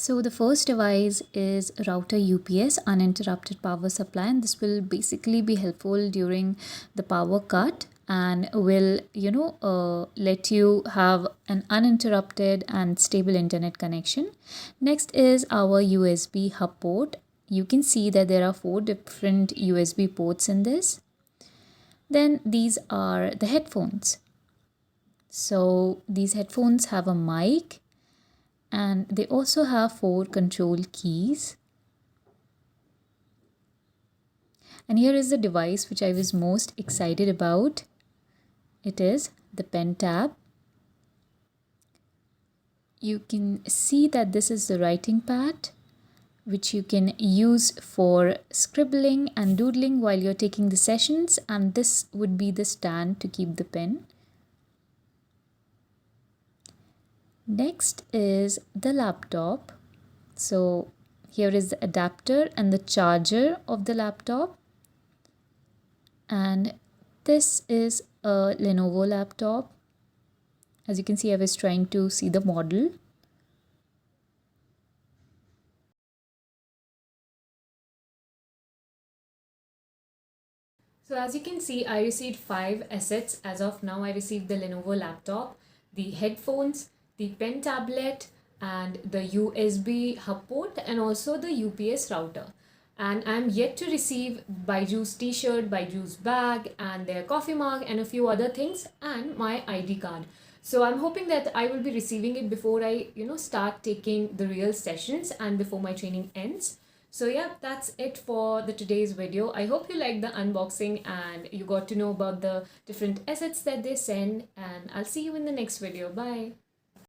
So the first device is router UPS, uninterrupted power supply, and this will basically be helpful during the power cut and will let you have an uninterrupted and stable internet connection. Next is our USB hub port. You can see that there are 4 different USB ports in this. Then these are the headphones. So these headphones have a mic and they also have 4 control keys. And here is the device which I was most excited about. It is the pen tab. You can see that this is the writing pad which you can use for scribbling and doodling while you're taking the sessions, and this would be the stand to keep the pen. Next is the laptop. So here is the adapter and the charger of the laptop, and this is a Lenovo laptop. As you can see, I was trying to see the model. So as you can see, I received 5 assets as of now. I received the Lenovo laptop, the headphones, the pen tablet, and the USB hub port, and also the UPS router. And I'm yet to receive BYJUS t-shirt, BYJUS bag, and their coffee mug, and a few other things, and my ID card. So I'm hoping that I will be receiving it before I start taking the real sessions and before my training ends. So yeah, that's it for the today's video. I hope you liked the unboxing and you got to know about the different assets that they send, and I'll see you in the next video. Bye.